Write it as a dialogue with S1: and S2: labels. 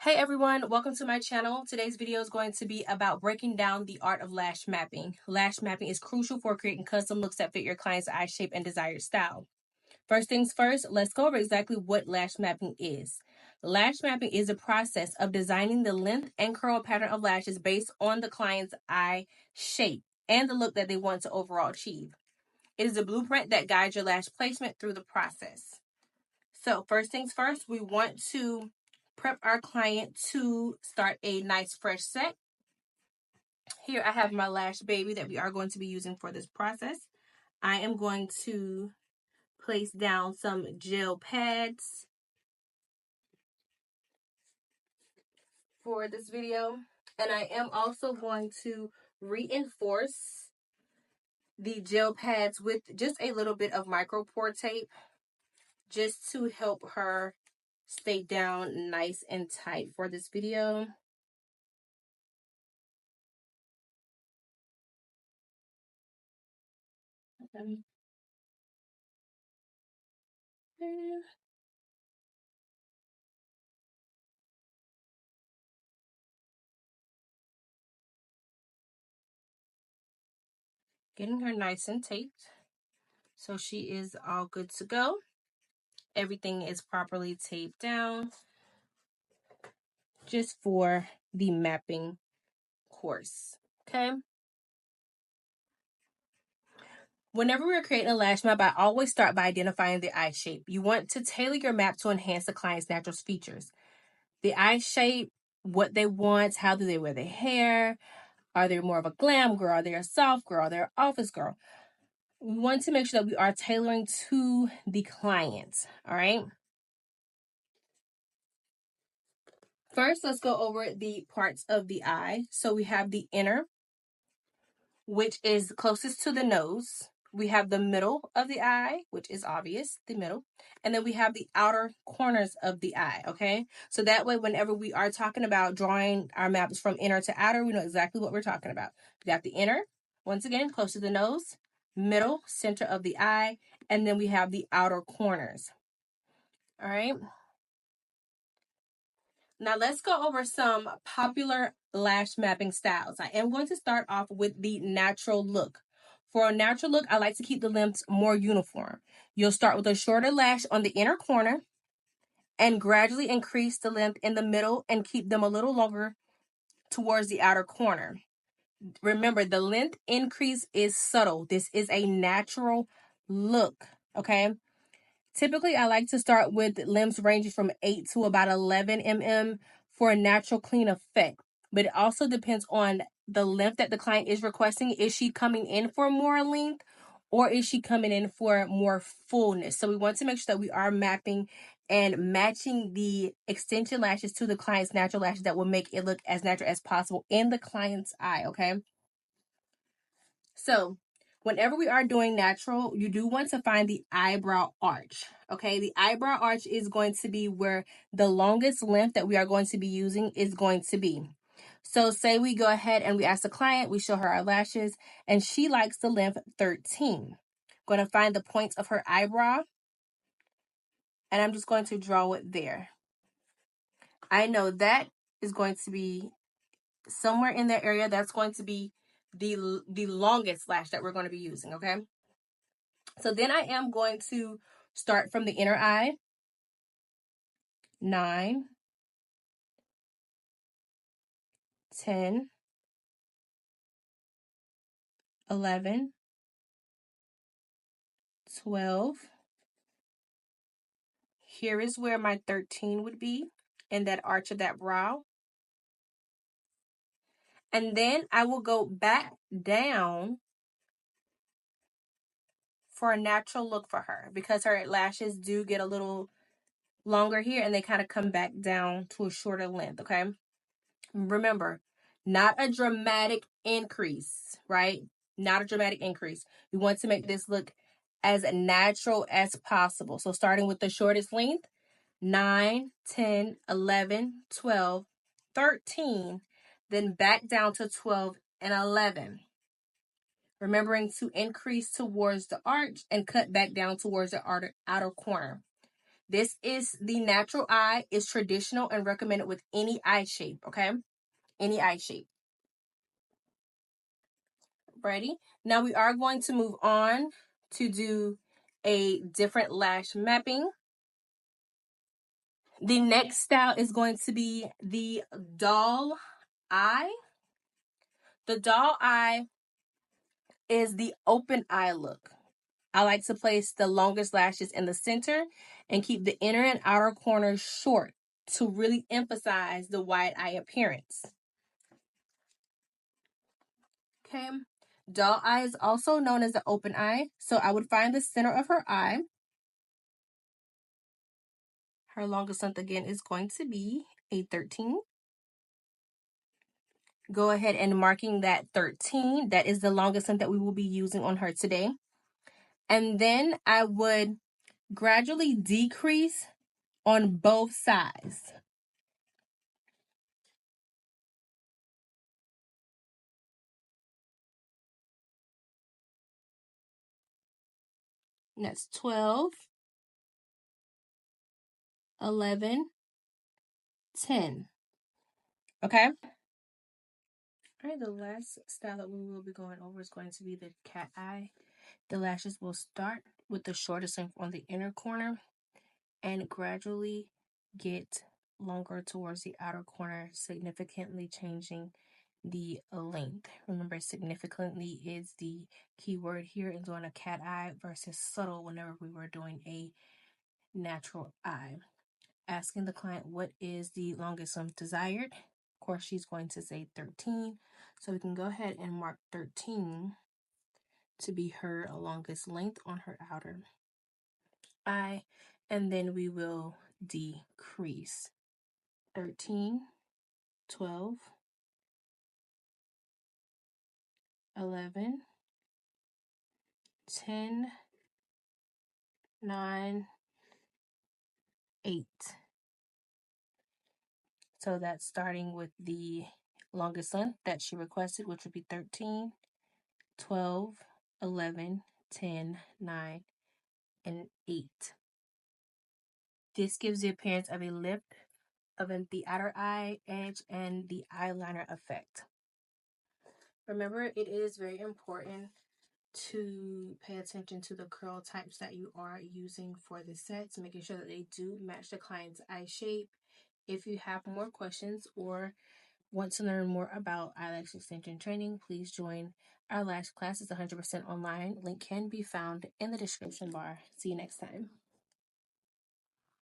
S1: Hey everyone, welcome to my channel. Today's video is going to be about breaking down the art of lash mapping. Lash mapping is crucial for creating custom looks that fit your client's eye shape and desired style. First things first, let's go over exactly what lash mapping is. Lash mapping is a process of designing the length and curl pattern of lashes based on the client's eye shape and the look that they want to overall achieve. It is a blueprint that guides your lash placement through the process. So first things first, we want to prep our client to start a nice fresh set. Here I have my Lash Baby that we are going to be using for this process. I am going to place down some gel pads for this video. And I am also going to reinforce the gel pads with just a little bit of micro pore tape just to help her stay down nice and tight for this video. Getting her nice and taped. So she is all good to go. Everything is properly taped down just for the mapping course. Okay. Whenever we're creating a lash map, I always start by identifying the eye shape. You want to tailor your map to enhance the client's natural features. The eye shape, what they want, how do they wear their hair, are they more of a glam girl, are they a soft girl, are they an office girl? We want to make sure that we are tailoring to the client, all right? First, let's go over the parts of the eye. So we have the inner, which is closest to the nose. We have the middle of the eye, which is obvious, the middle. And then we have the outer corners of the eye, okay? So that way, whenever we are talking about drawing our maps from inner to outer, we know exactly what we're talking about. We got the inner, once again, close to the nose, middle, center of the eye, and then we have the outer corners. All right? Now let's go over some popular lash mapping styles. I am going to start off with the natural look. For a natural look, I like to keep the lengths more uniform. You'll start with a shorter lash on the inner corner and gradually increase the length in the middle and keep them a little longer towards the outer corner. Remember, the length increase is subtle. This is a natural look, okay? Typically, I like to start with limbs ranging from 8 to about 11 mm for a natural clean effect. But it also depends on the length that the client is requesting. Is she coming in for more length or is she coming in for more fullness? So we want to make sure that we are mapping and matching the extension lashes to the client's natural lashes that will make it look as natural as possible in the client's eye, okay? So whenever we are doing natural, you do want to find the eyebrow arch. Okay, the eyebrow arch is going to be where the longest length that we are going to be using is going to be. So say we go ahead and we ask the client, we show her our lashes, and she likes the length 13. Going to find the points of her eyebrow, and I'm just going to draw it there. I know that is going to be somewhere in that area. That's going to be the longest lash that we're going to be using, okay? So then I am going to start from the inner eye. 9, 10, 11, 12. Here is where my 13 would be in that arch of that brow. And then I will go back down for a natural look for her because her lashes do get a little longer here and they kind of come back down to a shorter length, okay? Remember, not a dramatic increase, right? Not a dramatic increase. We want to make this look as natural as possible. So starting with the shortest length, 9, 10, 11, 12, 13, then back down to 12 and 11. Remembering to increase towards the arch and cut back down towards the outer corner. This is the natural eye. It's traditional and recommended with any eye shape, okay? Any eye shape. Ready? Now we are going to move on to do a different lash mapping. The next style is going to be the doll eye. The doll eye is the open eye look. I like to place the longest lashes in the center and keep the inner and outer corners short to really emphasize the wide eye appearance. Okay. Doll eye is also known as the open eye. So I would find the center of her eye. Her longest length again is going to be a 13. Go ahead and marking that 13. That is the longest length that we will be using on her today. And then I would gradually decrease on both sides. And that's 12, 11, 10. Okay? All right, the last style that we will be going over is going to be the cat eye. The lashes will start with the shortest length on the inner corner and gradually get longer towards the outer corner, significantly changing the length. Remember, significantly is the key word here in doing a cat eye versus subtle whenever we were doing a natural eye. Asking the client what is the longest length desired. Of course, she's going to say 13. So we can go ahead and mark 13 to be her longest length on her outer eye. And then we will decrease. 13, 12, 11, 10, 9, 8. So that's starting with the longest length that she requested, which would be 13, 12, 11, 10, 9, and 8. This gives the appearance of a lift of the outer eye edge and the eyeliner effect. Remember, it is very important to pay attention to the curl types that you are using for the sets, making sure that they do match the client's eye shape. If you have more questions or want to learn more about eyelash extension training, please join our lash class. It's 100% online. Link can be found in the description bar. See you next time.